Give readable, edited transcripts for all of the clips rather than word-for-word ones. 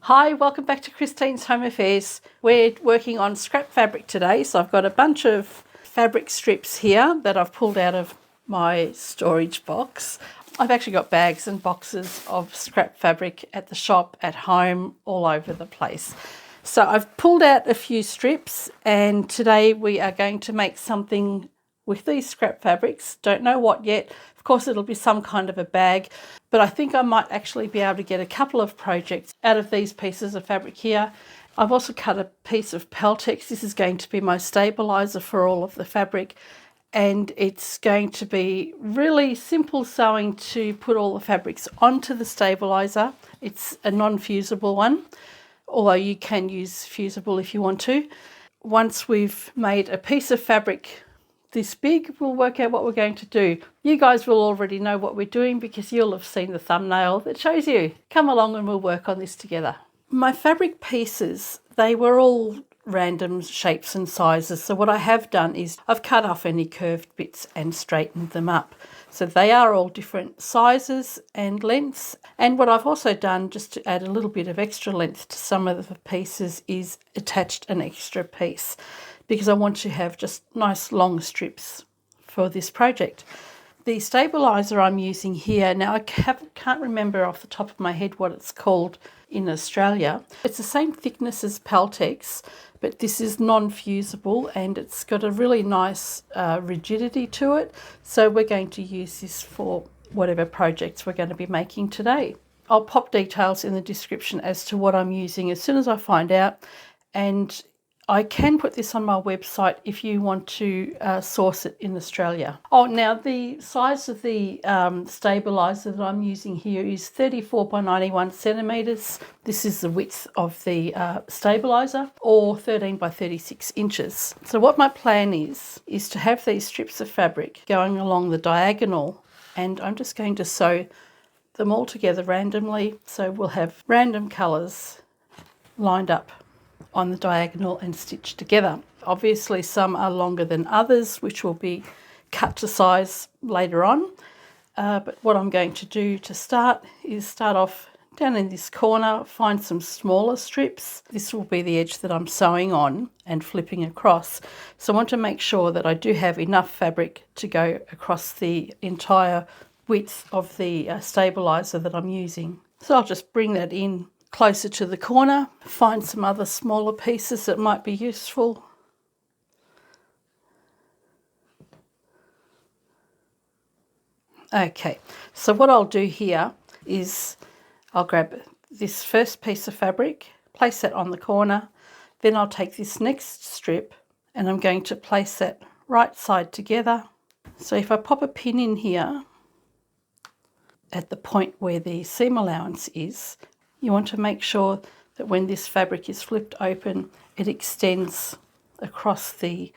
Hi, welcome back to Christine's Home Affairs. We're working on scrap fabric today, so I've got a bunch of fabric strips here that I've pulled out of my storage box. I've actually got bags and boxes of scrap fabric at the shop, at home, all over the place. So I've pulled out a few strips, and today we are going to make something with these scrap fabrics. Don't know what yet. Of course, it'll be some kind of a bag, but I think I might actually be able to get a couple of projects out of these pieces of fabric here. I've also cut a piece of Peltex. This is going to be my stabilizer for all of the fabric, and it's going to be really simple sewing to put all the fabrics onto the stabilizer. It's a non-fusible one, although you can use fusible if you want to. Once we've made a piece of fabric this big, we'll work out what we're going to do. You guys will already know what we're doing because you'll have seen the thumbnail that shows you. Come along and we'll work on this together. My fabric pieces, they were all random shapes and sizes. So what I have done is I've cut off any curved bits and straightened them up. So they are all different sizes and lengths. And what I've also done, just to add a little bit of extra length to some of the pieces, is attached an extra piece, because I want to have just nice long strips for this project. The stabilizer I'm using here, now I can't remember off the top of my head what it's called in Australia. It's the same thickness as Peltex, but this is non-fusible and it's got a really nice rigidity to it. So we're going to use this for whatever projects we're going to be making today. I'll pop details in the description as to what I'm using as soon as I find out, and I can put this on my website if you want to source it in Australia. Oh, now the size of the stabilizer that I'm using here is 34 by 91 centimetres. This is the width of the stabilizer, or 13 by 36 inches. So what my plan is to have these strips of fabric going along the diagonal, and I'm just going to sew them all together randomly. So we'll have random colours lined up on the diagonal and stitched together. Obviously some are longer than others, which will be cut to size later on. But what I'm going to do to start is start off down in this corner, find some smaller strips. This will be the edge that I'm sewing on and flipping across. So I want to make sure that I do have enough fabric to go across the entire width of the stabilizer that I'm using. So I'll just bring that in closer to the corner, find some other smaller pieces that might be useful. Okay, so what I'll do here is I'll grab this first piece of fabric, place that on the corner, then I'll take this next strip and I'm going to place that right side together. So if I pop a pin in here at the point where the seam allowance is, you want to make sure that when this fabric is flipped open, it extends across the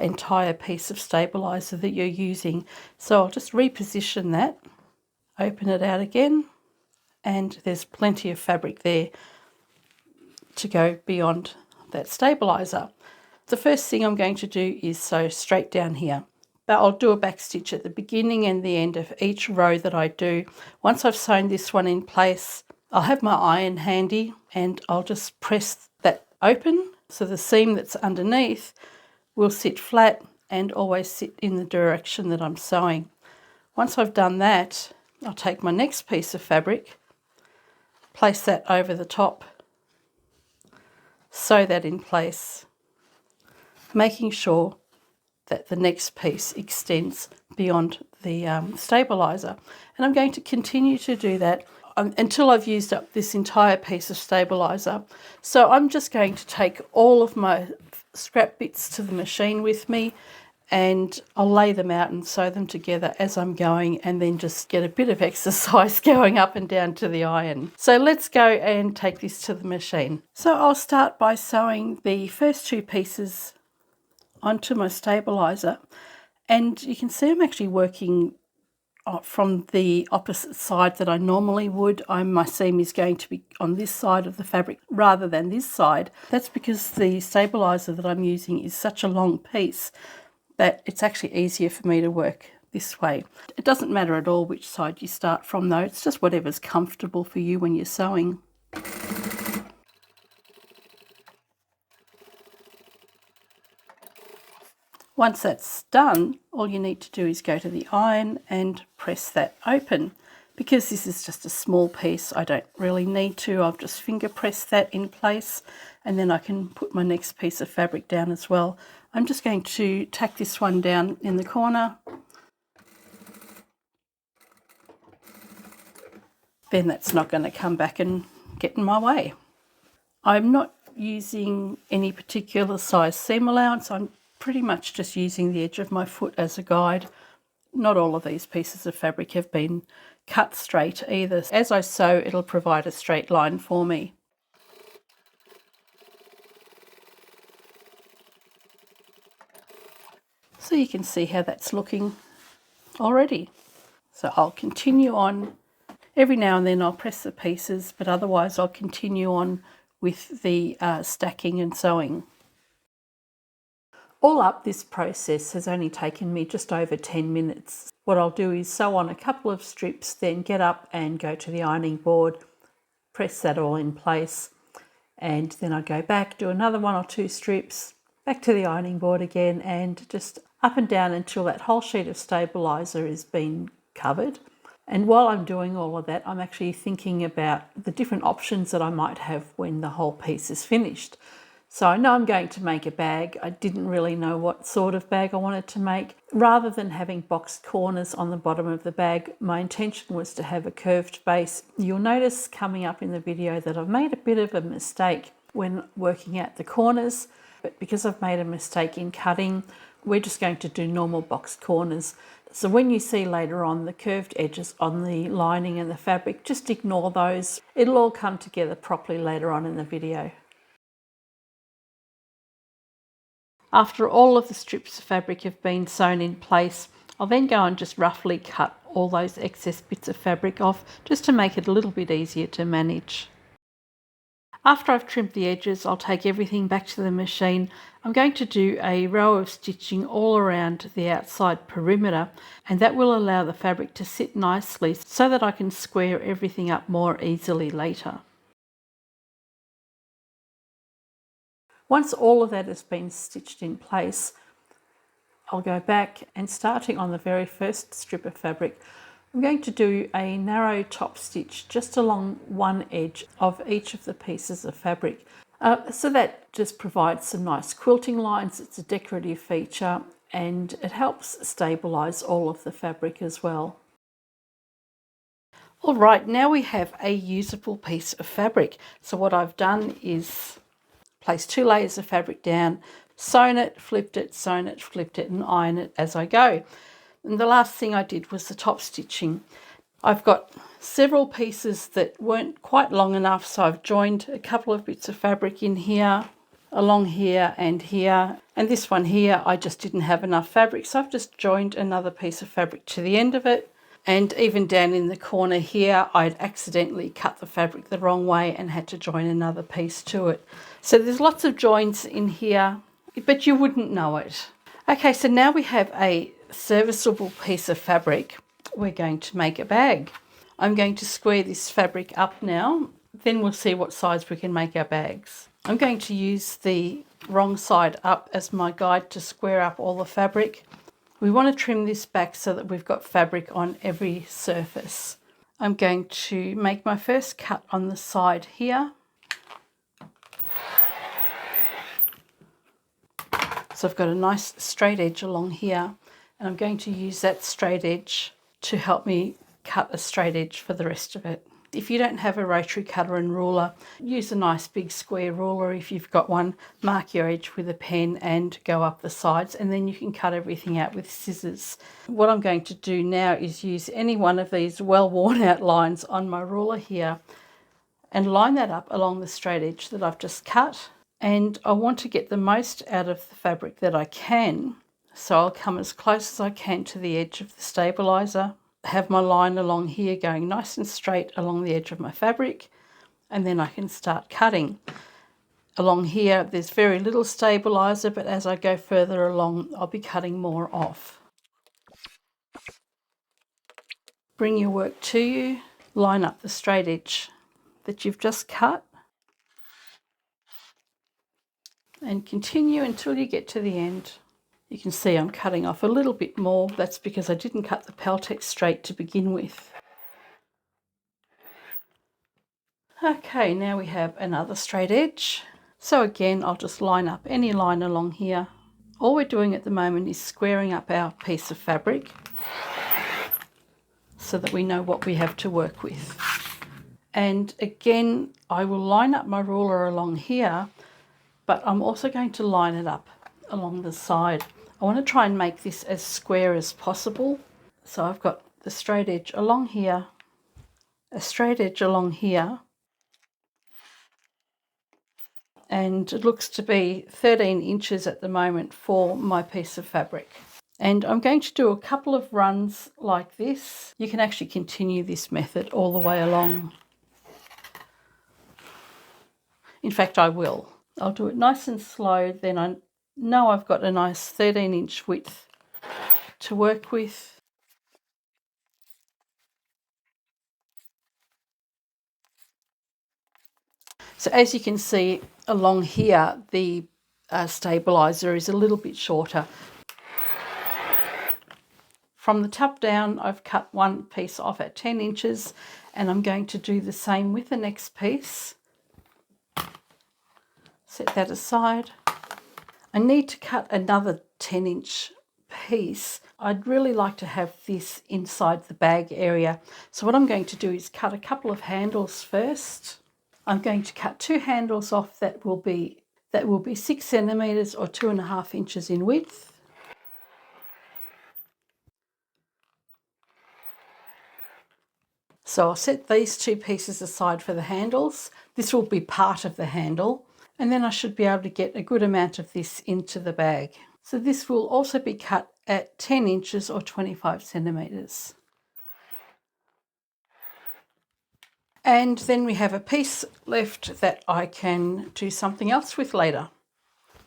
entire piece of stabilizer that you're using. So I'll just reposition that, open it out again, and there's plenty of fabric there to go beyond that stabilizer. The first thing I'm going to do is sew straight down here. But I'll do a back stitch at the beginning and the end of each row that I do. Once I've sewn this one in place, I'll have my iron handy and I'll just press that open so the seam that's underneath will sit flat and always sit in the direction that I'm sewing. Once I've done that, I'll take my next piece of fabric, place that over the top, sew that in place, making sure that the next piece extends beyond the stabilizer. And I'm going to continue to do that until I've used up this entire piece of stabilizer. So I'm just going to take all of my scrap bits to the machine with me, and I'll lay them out and sew them together as I'm going, and then just get a bit of exercise going up and down to the iron. So let's go and take this to the machine. So I'll start by sewing the first two pieces onto my stabilizer, and you can see I'm actually working from the opposite side that I normally would. My seam is going to be on this side of the fabric rather than this side. That's because the stabilizer that I'm using is such a long piece that it's actually easier for me to work this way. It doesn't matter at all which side you start from though, it's just whatever's comfortable for you when you're sewing. Once that's done, all you need to do is go to the iron and press that open. Because this is just a small piece, I don't really need to. I'll just finger press that in place, and then I can put my next piece of fabric down as well. I'm just going to tack this one down in the corner. Then that's not going to come back and get in my way. I'm not using any particular size seam allowance. I'm pretty much just using the edge of my foot as a guide. Not all of these pieces of fabric have been cut straight either. As I sew, it'll provide a straight line for me. So you can see how that's looking already. So I'll continue on. Every now and then I'll press the pieces, but otherwise I'll continue on with the stacking and sewing. All up, this process has only taken me just over 10 minutes. What I'll do is sew on a couple of strips, then get up and go to the ironing board, press that all in place, and then I go back, do another 1 or 2 strips, back to the ironing board again, and just up and down until that whole sheet of stabiliser is been covered. And while I'm doing all of that, I'm actually thinking about the different options that I might have when the whole piece is finished. So I know I'm going to make a bag. I didn't really know what sort of bag I wanted to make. Rather than having boxed corners on the bottom of the bag, my intention was to have a curved base. You'll notice coming up in the video that I've made a bit of a mistake when working out the corners, but because I've made a mistake in cutting, we're just going to do normal boxed corners. So when you see later on the curved edges on the lining and the fabric, just ignore those. It'll all come together properly later on in the video. After all of the strips of fabric have been sewn in place, I'll then go and just roughly cut all those excess bits of fabric off just to make it a little bit easier to manage. After I've trimmed the edges, I'll take everything back to the machine. I'm going to do a row of stitching all around the outside perimeter, and that will allow the fabric to sit nicely so that I can square everything up more easily later. Once all of that has been stitched in place, I'll go back and starting on the very first strip of fabric, I'm going to do a narrow top stitch just along one edge of each of the pieces of fabric. So that just provides some nice quilting lines. It's a decorative feature and it helps stabilise all of the fabric as well. All right, now we have a usable piece of fabric. So what I've done is place 2 layers of fabric down, sewn it, flipped it, sewn it, flipped it, and iron it as I go. And the last thing I did was the top stitching. I've got several pieces that weren't quite long enough, so I've joined a couple of bits of fabric in here, along here and here. And this one here, I just didn't have enough fabric, so I've just joined another piece of fabric to the end of it. And even down in the corner here, I'd accidentally cut the fabric the wrong way and had to join another piece to it. So there's lots of joints in here, but you wouldn't know it. Okay, so now we have a serviceable piece of fabric. We're going to make a bag. I'm going to square this fabric up now, then we'll see what size we can make our bags. I'm going to use the wrong side up as my guide to square up all the fabric. We want to trim this back so that we've got fabric on every surface. I'm going to make my first cut on the side here. So I've got a nice straight edge along here, and I'm going to use that straight edge to help me cut a straight edge for the rest of it. If you don't have a rotary cutter and ruler, use a nice big square ruler if you've got one. Mark your edge with a pen and go up the sides, and then you can cut everything out with scissors. What I'm going to do now is use any one of these well worn out lines on my ruler here and line that up along the straight edge that I've just cut. And I want to get the most out of the fabric that I can, so I'll come as close as I can to the edge of the stabiliser, have my line along here going nice and straight along the edge of my fabric, and then I can start cutting. Along here there's very little stabiliser, but as I go further along I'll be cutting more off. Bring your work to you, line up the straight edge that you've just cut, and continue until you get to the end. You can see I'm cutting off a little bit more. That's because I didn't cut the Peltex straight to begin with. Okay, now we have another straight edge. So again, I'll just line up any line along here. All we're doing at the moment is squaring up our piece of fabric so that we know what we have to work with. And again, I will line up my ruler along here, but I'm also going to line it up along the side. I want to try and make this as square as possible. So I've got the straight edge along here, a straight edge along here, and it looks to be 13 inches at the moment for my piece of fabric. And I'm going to do a couple of runs like this. You can actually continue this method all the way along. In fact, I will. I'll do it nice and slow, then I know I've got a nice 13-inch width to work with. So as you can see along here, the stabilizer is a little bit shorter. From the top down, I've cut one piece off at 10 inches, and I'm going to do the same with the next piece. Set that aside. I need to cut another 10-inch piece. I'd really like to have this inside the bag area. So what I'm going to do is cut a couple of handles first. I'm going to cut 2 handles off that will be 6 centimeters or 2.5 inches in width. So I'll set these 2 pieces aside for the handles. This will be part of the handle, and then I should be able to get a good amount of this into the bag. So this will also be cut at 10 inches or 25 centimeters. And then we have a piece left that I can do something else with later.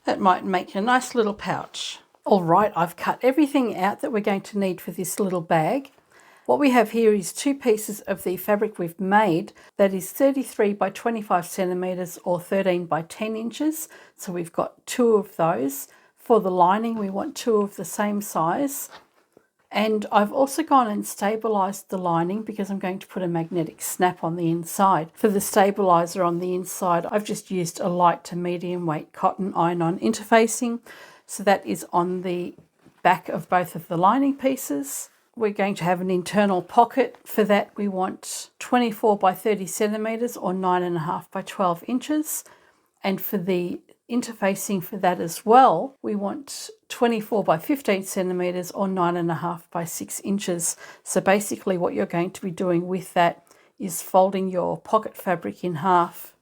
That might make a nice little pouch. All right, I've cut everything out that we're going to need for this little bag. What we have here is 2 pieces of the fabric we've made that is 33 by 25 centimeters or 13 by 10 inches. So we've got 2 of those. For the lining, we want 2 of the same size. And I've also gone and stabilized the lining because I'm going to put a magnetic snap on the inside. For the stabilizer on the inside, I've just used a light to medium weight cotton iron-on interfacing. So that is on the back of both of the lining pieces. We're going to have an internal pocket. For that, we want 24 by 30 centimeters or 9.5 by 12 inches. And for the interfacing for that as well, we want 24 by 15 centimeters or 9.5 by 6 inches. So basically what you're going to be doing with that is folding your pocket fabric in half.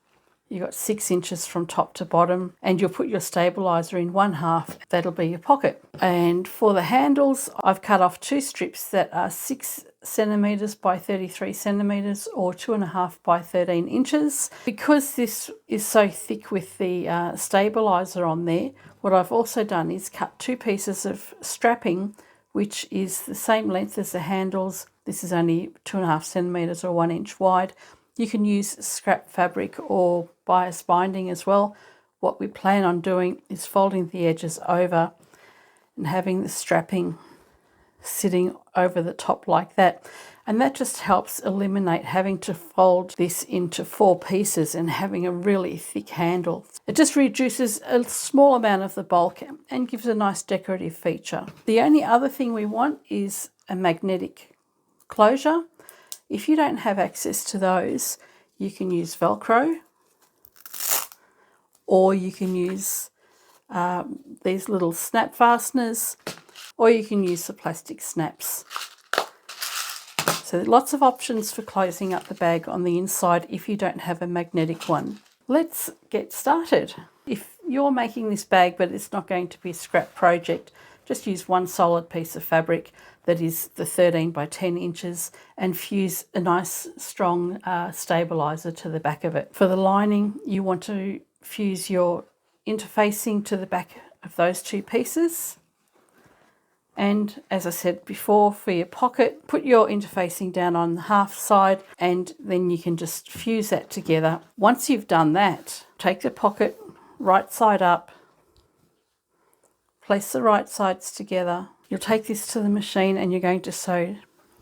You've got 6 inches from top to bottom, and you'll put your stabilizer in 1/2. That'll be your pocket. And for the handles, I've cut off 2 strips that are 6 centimeters by 33 centimeters or 2.5 by 13 inches. Because this is so thick with the stabilizer on there, what I've also done is cut 2 pieces of strapping, which is the same length as the handles. This is only 2.5 centimeters or 1 inch wide. You can use scrap fabric or bias binding as well. What we plan on doing is folding the edges over and having the strapping sitting over the top like that. And that just helps eliminate having to fold this into 4 pieces and having a really thick handle. It just reduces a small amount of the bulk and gives a nice decorative feature. The only other thing we want is a magnetic closure. If you don't have access to those, you can use Velcro, or you can use these little snap fasteners, or you can use the plastic snaps. So lots of options for closing up the bag on the inside if you don't have a magnetic one. Let's get started. If you're making this bag but it's not going to be a scrap project, just use one solid piece of fabric that is the 13 by 10 inches and fuse a nice strong stabilizer to the back of it. For the lining, you want to fuse your interfacing to the back of those 2 pieces. And as I said before, for your pocket, put your interfacing down on the half side and then you can just fuse that together. Once you've done that, take the pocket right side up, Place the right sides together. You'll take this to the machine and you're going to sew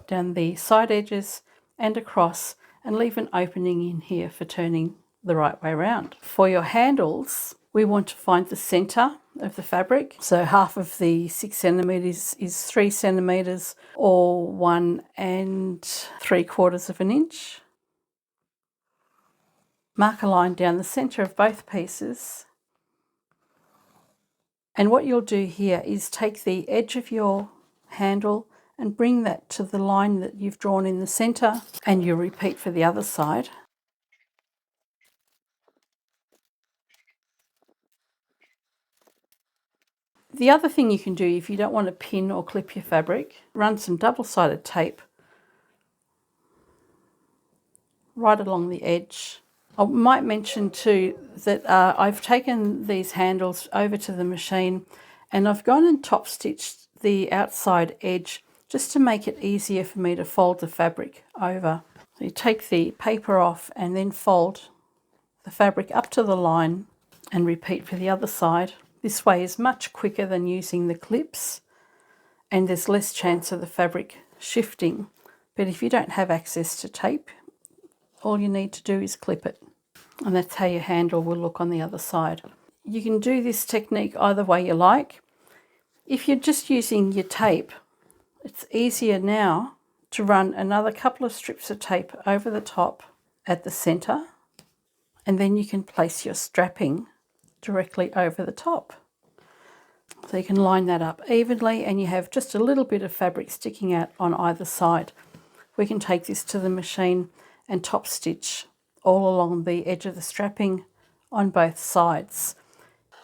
down the side edges and across and leave an opening in here for turning the right way around. For your handles, we want to find the center of the fabric. So half of the 6 centimeters is 3 centimeters or 1 3/4 of an inch. Mark a line down the center of both pieces. And what you'll do here is take the edge of your handle and bring that to the line that you've drawn in the center, and you'll repeat for the other side. The other thing you can do if you don't want to pin or clip your fabric, run some double-sided tape right along the edge. I might mention too that I've taken these handles over to the machine and I've gone and top stitched the outside edge just to make it easier for me to fold the fabric over. So you take the paper off and then fold the fabric up to the line and repeat for the other side. This way is much quicker than using the clips and there's less chance of the fabric shifting. But if you don't have access to tape, all you need to do is clip it. And that's how your handle will look on the other side. You can do this technique either way you like. If you're just using your tape, it's easier now to run another couple of strips of tape over the top at the center, and then you can place your strapping directly over the top. So you can line that up evenly and you have just a little bit of fabric sticking out on either side. We can take this to the machine and top stitch all along the edge of the strapping on both sides.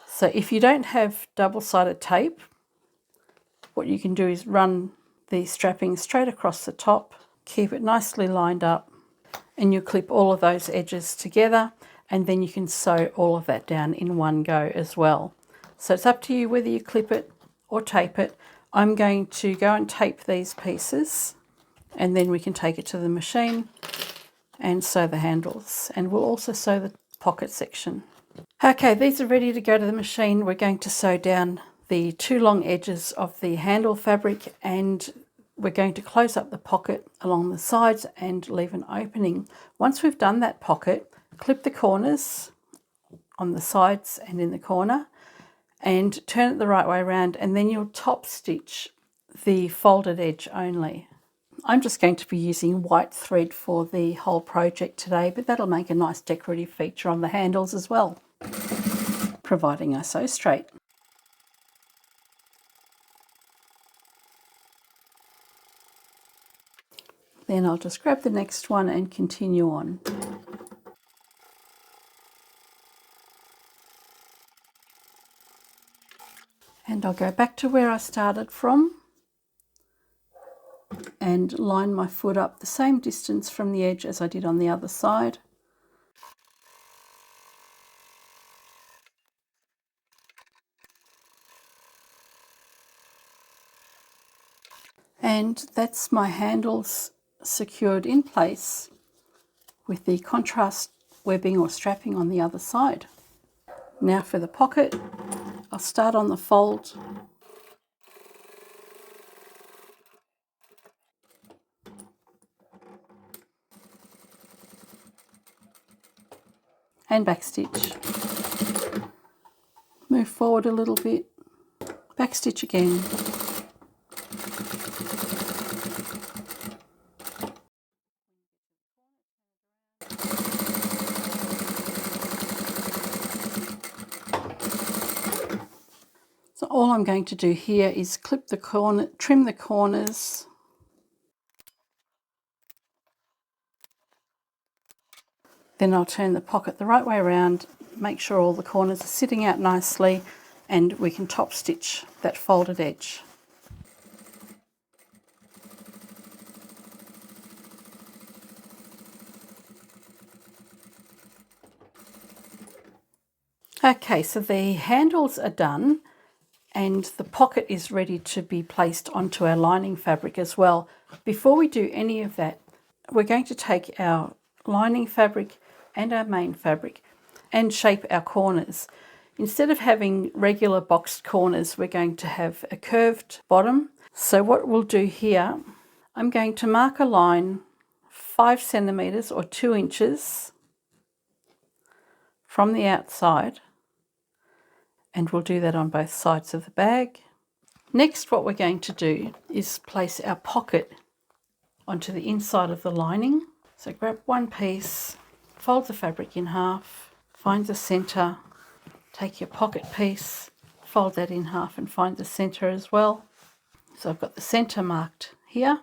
So if you don't have double-sided tape, what you can do is run the strapping straight across the top, keep it nicely lined up, and you clip all of those edges together, and then you can sew all of that down in one go as well. So it's up to you whether you clip it or tape it. I'm going to go and tape these pieces and then we can take it to the machine and sew the handles, and we'll also sew the pocket section. Okay, these are ready to go to the machine. We're going to sew down the 2 long edges of the handle fabric and we're going to close up the pocket along the sides and leave an opening. Once we've done that pocket, clip the corners on the sides and in the corner and turn it the right way around, and then you'll top stitch the folded edge only. I'm just going to be using white thread for the whole project today, but that'll make a nice decorative feature on the handles as well, providing I sew straight. Then I'll just grab the next one and continue on. And I'll go back to where I started from and line my foot up the same distance from the edge as I did on the other side. And that's my handles secured in place with the contrast webbing or strapping on the other side. Now for the pocket, I'll start on the fold and backstitch. Move forward a little bit, backstitch again. So all I'm going to do here is clip the corner, trim the corners, then I'll turn the pocket the right way around, make sure all the corners are sitting out nicely, and we can top stitch that folded edge. Okay, so the handles are done and the pocket is ready to be placed onto our lining fabric as well. Before we do any of that, we're going to take our lining fabric and our main fabric and shape our corners. Instead of having regular boxed corners, we're going to have a curved bottom. So what we'll do here, I'm going to mark a line 5 centimetres or 2 inches from the outside, and we'll do that on both sides of the bag. Next, what we're going to do is place our pocket onto the inside of the lining. So grab one piece, fold the fabric in half, find the centre, take your pocket piece, fold that in half and find the centre as well. So I've got the centre marked here,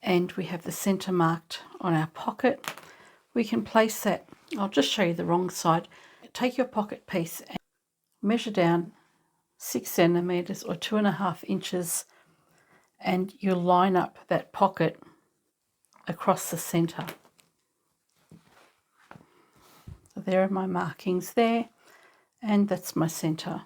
and we have the centre marked on our pocket. We can place that, I'll just show you the wrong side. Take your pocket piece and measure down 6 centimetres or 2.5 inches, and you'll line up that pocket across the centre. So there are my markings there, and that's my centre.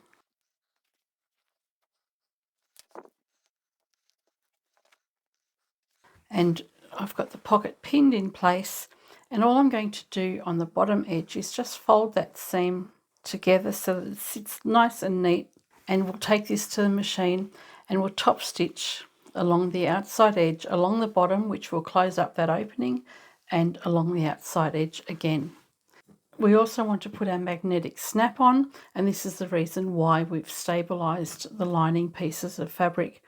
And I've got the pocket pinned in place, and all I'm going to do on the bottom edge is just fold that seam together so that it sits nice and neat, and we'll take this to the machine and we'll top stitch along the outside edge, along the bottom, which will close up that opening, and along the outside edge again. We also want to put our magnetic snap on, and this is the reason why we've stabilised the lining pieces of fabric,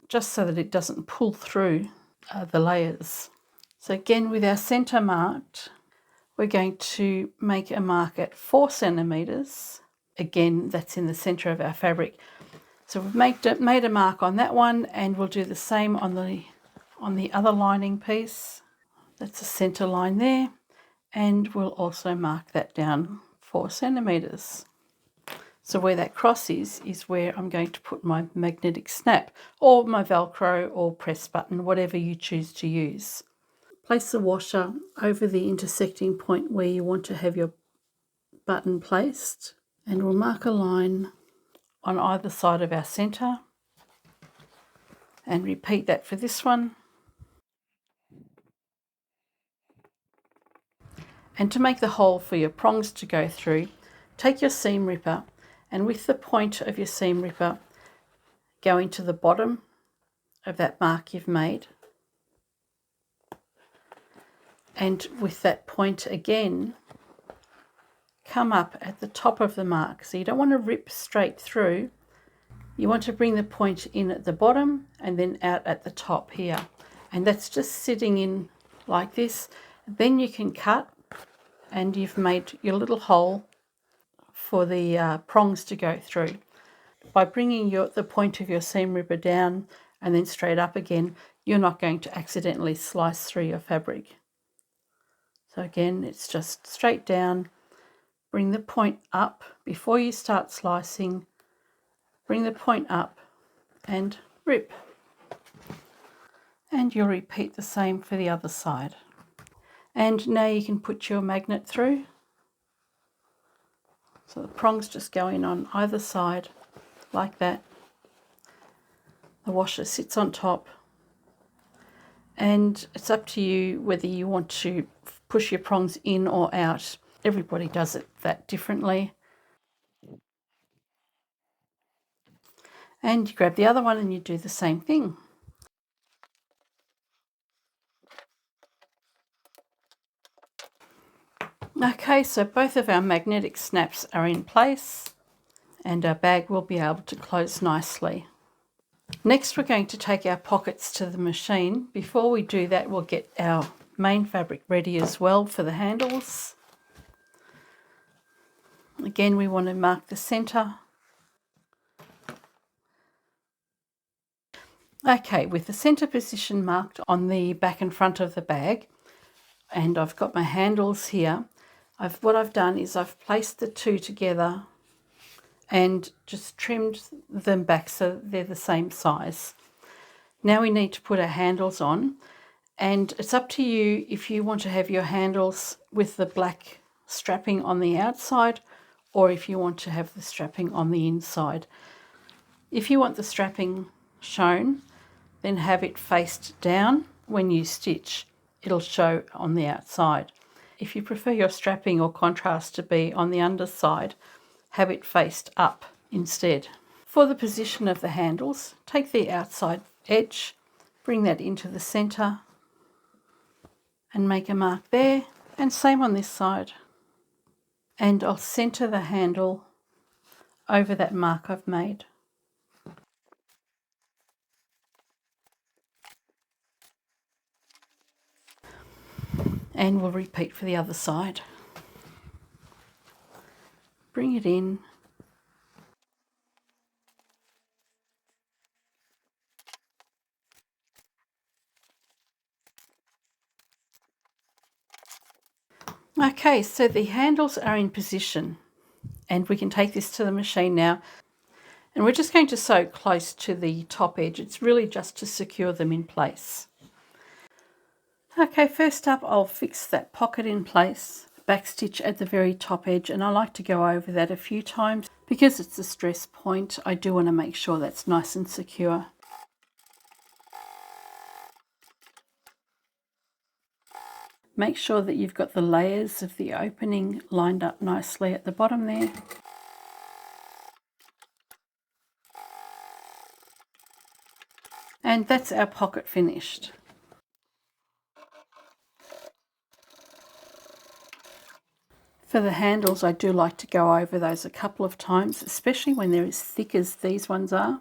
just so that it doesn't pull through the layers. So again, with our centre marked, we're going to make a mark at 4 centimetres. Again, that's in the centre of our fabric. So we've made a mark on that one, and we'll do the same on the other lining piece. That's a centre line there, and we'll also mark that down 4 centimetres. So where that cross is where I'm going to put my magnetic snap, or my Velcro or press button, whatever you choose to use. Place the washer over the intersecting point where you want to have your button placed, and we'll mark a line on either side of our centre, and repeat that for this one. And to make the hole for your prongs to go through, take your seam ripper, and with the point of your seam ripper, go into the bottom of that mark you've made, and with that point again, come up at the top of the mark. So you don't want to rip straight through, you want to bring the point in at the bottom and then out at the top here, and that's just sitting in like this. Then you can cut, and you've made your little hole for the prongs to go through. By bringing the point of your seam ripper down and then straight up again, you're not going to accidentally slice through your fabric. So again, it's just straight down, bring the point up before you start slicing, bring the point up and rip. And you'll repeat the same for the other side. And now you can put your magnet through. So the prongs just go in on either side like that. The washer sits on top, and it's up to you whether you want to push your prongs in or out. Everybody does it that differently. And you grab the other one and you do the same thing. Okay, so both of our magnetic snaps are in place, and our bag will be able to close nicely. Next, we're going to take our pockets to the machine. Before we do that, we'll get our main fabric ready as well for the handles. Again, we want to mark the centre. Okay, with the centre position marked on the back and front of the bag, and I've got my handles here, what I've done is I've placed the two together and just trimmed them back so they're the same size. Now we need to put our handles on, and it's up to you if you want to have your handles with the black strapping on the outside, or if you want to have the strapping on the inside. If you want the strapping shown, then have it faced down. When you stitch, it'll show on the outside. If you prefer your strapping or contrast to be on the underside, have it faced up instead. For the position of the handles, take the outside edge, bring that into the centre and make a mark there, and same on this side. And I'll centre the handle over that mark I've made. And we'll repeat for the other side. Bring it in. Okay, so the handles are in position and we can take this to the machine now. And we're just going to sew close to the top edge. It's really just to secure them in place. Okay, first up I'll fix that pocket in place, backstitch at the very top edge, and I like to go over that a few times because it's a stress point. I do want to make sure that's nice and secure. Make sure that you've got the layers of the opening lined up nicely at the bottom there. And that's our pocket finished. For the handles, I do like to go over those a couple of times, especially when they're as thick as these ones are.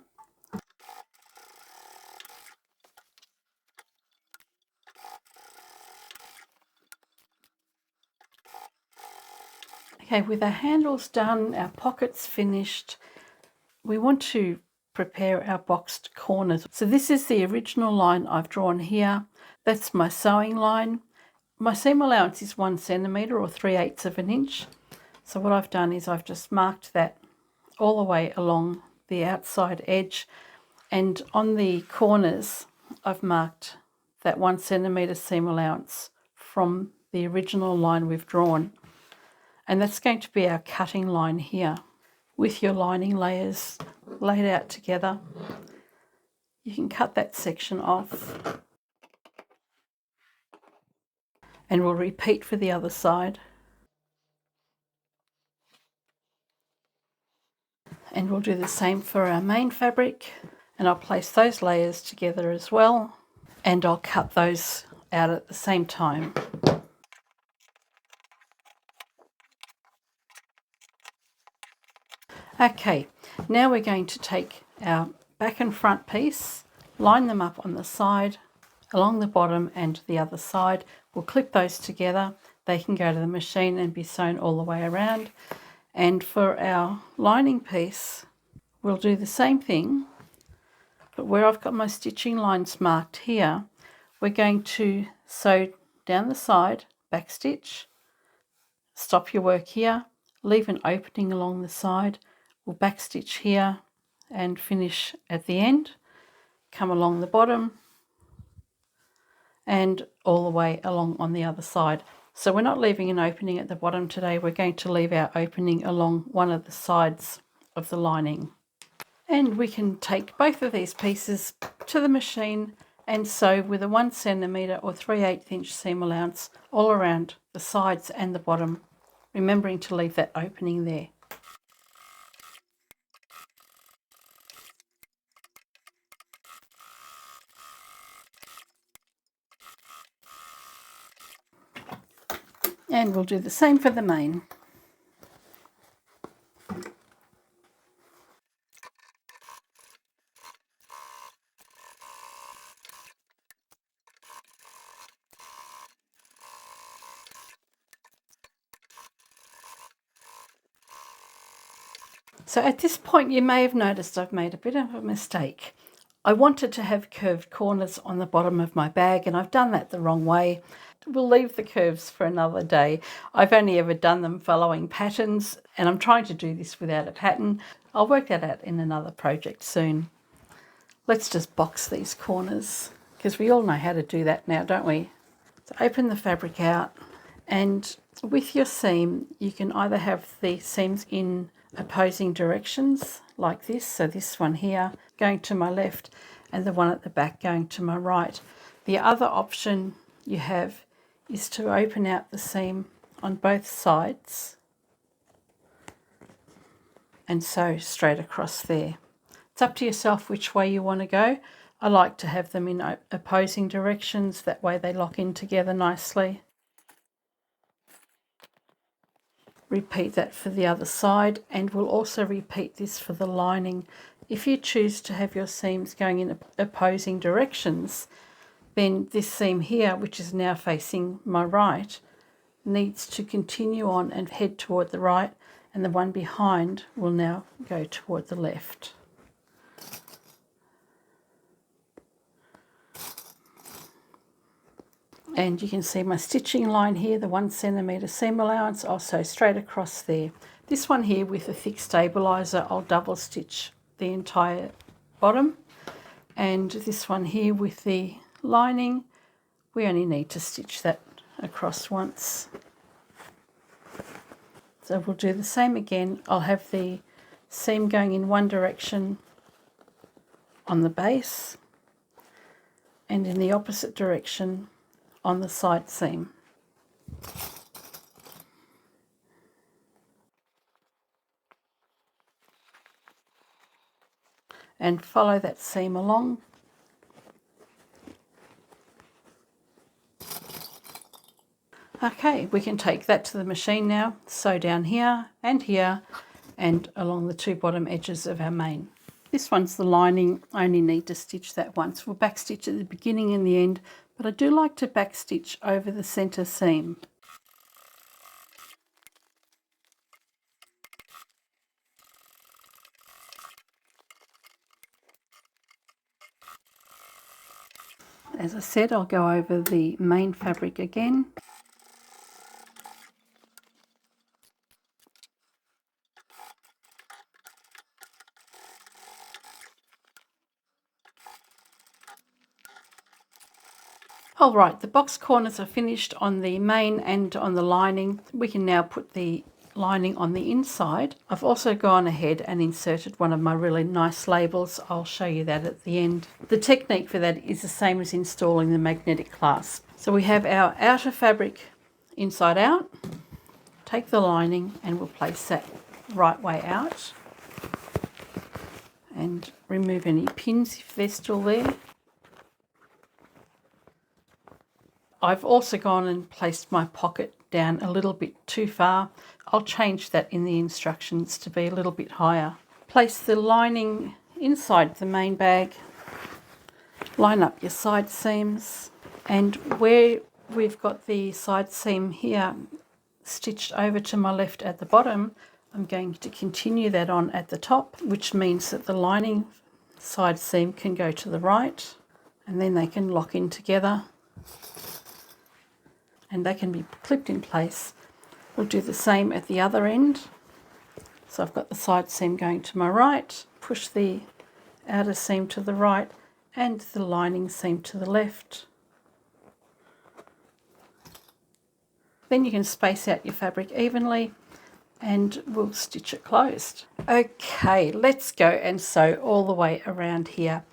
Okay, with our handles done, our pockets finished, we want to prepare our boxed corners. So this is the original line I've drawn here. That's my sewing line. My seam allowance is 1 centimetre or 3/8 of an inch. So what I've done is I've just marked that all the way along the outside edge, and on the corners I've marked that 1 centimetre seam allowance from the original line we've drawn. And that's going to be our cutting line here. With your lining layers laid out together, you can cut that section off. And we'll repeat for the other side. And we'll do the same for our main fabric. And I'll place those layers together as well. And I'll cut those out at the same time. Okay, now we're going to take our back and front piece, line them up on the side, along the bottom and the other side. We'll clip those together. They can go to the machine and be sewn all the way around. And for our lining piece, we'll do the same thing, but where I've got my stitching lines marked here, we're going to sew down the side, backstitch, stop your work here, leave an opening along the side, we'll backstitch here and finish at the end, come along the bottom and all the way along on the other side. So we're not leaving an opening at the bottom today, we're going to leave our opening along one of the sides of the lining. And we can take both of these pieces to the machine and sew with a 1 centimetre or 3/8 inch seam allowance all around the sides and the bottom, remembering to leave that opening there. And we'll do the same for the main. So at this point you may have noticed I've made a bit of a mistake. I wanted to have curved corners on the bottom of my bag and I've done that the wrong way. We'll leave the curves for another day. I've only ever done them following patterns and I'm trying to do this without a pattern. I'll work that out in another project soon. Let's just box these corners because we all know how to do that now, don't we? So open the fabric out, and with your seam you can either have the seams in opposing directions like this, so this one here going to my left and the one at the back going to my right. The other option you have is to open out the seam on both sides and sew straight across there. It's up to yourself which way you want to go. I like to have them in opposing directions, that way they lock in together nicely. Repeat that for the other side, and we'll also repeat this for the lining. If you choose to have your seams going in opposing directions, then this seam here, which is now facing my right, needs to continue on and head toward the right, and the one behind will now go toward the left. And you can see my stitching line here, the 1 centimetre seam allowance, I'll sew straight across there. This one here with a thick stabiliser, I'll double stitch the entire bottom. And this one here with the lining, we only need to stitch that across once. So we'll do the same again. I'll have the seam going in one direction on the base and in the opposite direction on the side seam. And follow that seam along. Okay, we can take that to the machine now, sew down here and along the two bottom edges of our main. This one's the lining, I only need to stitch that once. We'll back stitch at the beginning and the end, but I do like to back stitch over the centre seam. As I said, I'll go over the main fabric again. All right, the box corners are finished on the main and on the lining. We can now put the lining on the inside. I've also gone ahead and inserted one of my really nice labels. I'll show you that at the end. The technique for that is the same as installing the magnetic clasp. So we have our outer fabric inside out. Take the lining and we'll place that right way out and remove any pins if they're still there. I've also gone and placed my pocket down a little bit too far. I'll change that in the instructions to be a little bit higher. Place the lining inside the main bag. Line up your side seams, and where we've got the side seam here stitched over to my left at the bottom, I'm going to continue that on at the top, which means that the lining side seam can go to the right, and then they can lock in together and they can be clipped in place. We'll do the same at the other end. So I've got the side seam going to my right, push the outer seam to the right and the lining seam to the left. Then you can space out your fabric evenly and we'll stitch it closed. Okay, let's go and sew all the way around here.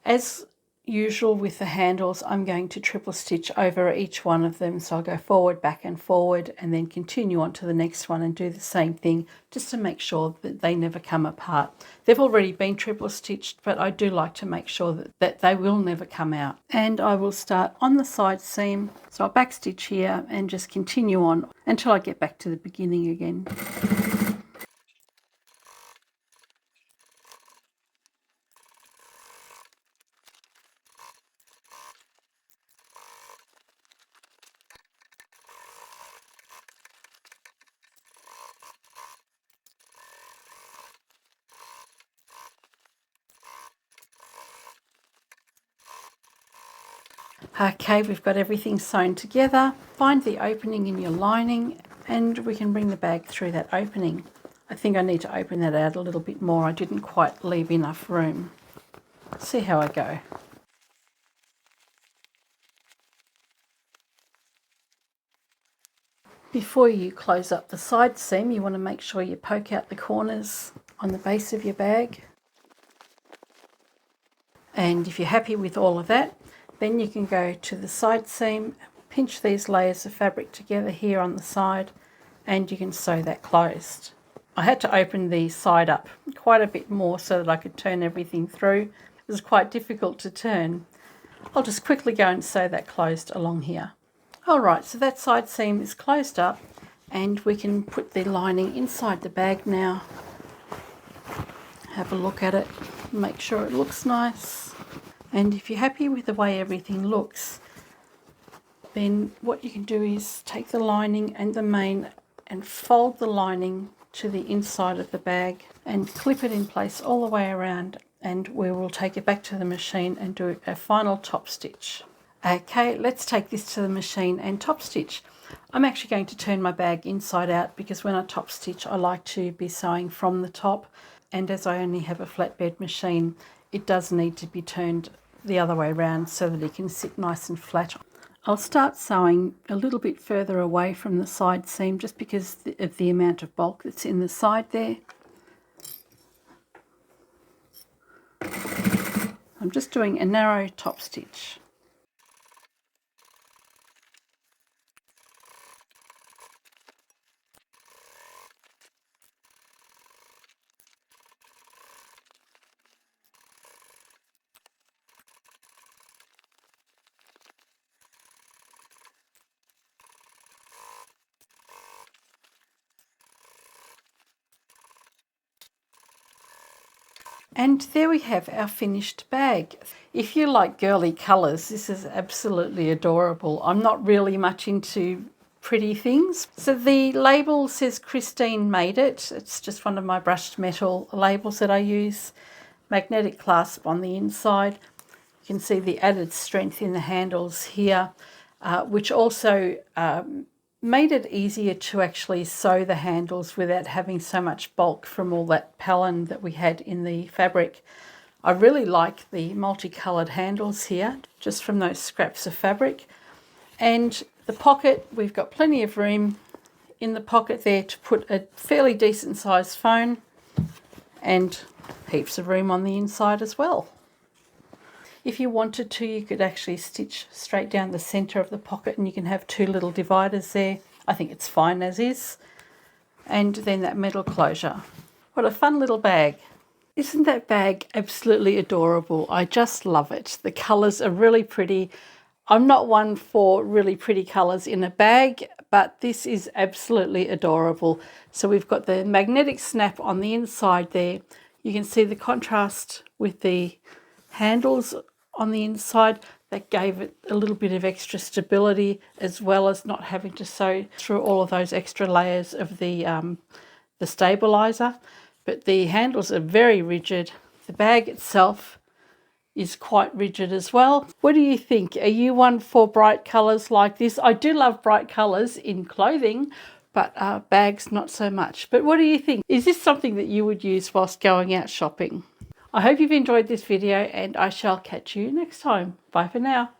As usual with the handles, I'm going to triple stitch over each one of them. So I'll go forward, back and forward, and then continue on to the next one and do the same thing just to make sure that they never come apart. They've already been triple stitched, but I do like to make sure that they will never come out. And I will start on the side seam. So I'll back stitch here and just continue on until I get back to the beginning again. Okay, we've got everything sewn together. Find the opening in your lining and we can bring the bag through that opening. I think I need to open that out a little bit more. I didn't quite leave enough room. See how I go. Before you close up the side seam, you want to make sure you poke out the corners on the base of your bag. And if you're happy with all of that, then you can go to the side seam, pinch these layers of fabric together here on the side, and you can sew that closed. I had to open the side up quite a bit more so that I could turn everything through. It was quite difficult to turn. I'll just quickly go and sew that closed along here. All right, so that side seam is closed up and we can put the lining inside the bag now. Have a look at it, make sure it looks nice. And if you're happy with the way everything looks, then what you can do is take the lining and the main and fold the lining to the inside of the bag and clip it in place all the way around, and we will take it back to the machine and do a final top stitch. Okay, let's take this to the machine and top stitch. I'm actually going to turn my bag inside out because when I top stitch I like to be sewing from the top, and as I only have a flatbed machine it does need to be turned the other way around so that it can sit nice and flat. I'll start sewing a little bit further away from the side seam just because of the amount of bulk that's in the side there. I'm just doing a narrow top stitch. And there we have our finished bag. If you like girly colours, this is absolutely adorable. I'm not really much into pretty things. So the label says Christine made it. It's just one of my brushed metal labels that I use. Magnetic clasp on the inside. You can see the added strength in the handles here, which also made it easier to actually sew the handles without having so much bulk from all that pellin that we had in the fabric. I really like the multicoloured handles here, just from those scraps of fabric. And the pocket, we've got plenty of room in the pocket there to put a fairly decent sized phone, and heaps of room on the inside as well. If you wanted to, you could actually stitch straight down the centre of the pocket and you can have two little dividers there. I think it's fine as is. And then that metal closure. What a fun little bag. Isn't that bag absolutely adorable? I just love it. The colours are really pretty. I'm not one for really pretty colours in a bag, but this is absolutely adorable. So we've got the magnetic snap on the inside there. You can see the contrast with the handles on the inside. That gave it a little bit of extra stability, as well as not having to sew through all of those extra layers of the stabilizer. But the handles are very rigid. The bag itself is quite rigid as well. What do you think? Are you one for bright colours like this? I do love bright colours in clothing, but bags not so much. But what do you think? Is this something that you would use whilst going out shopping? I hope you've enjoyed this video and I shall catch you next time. Bye for now.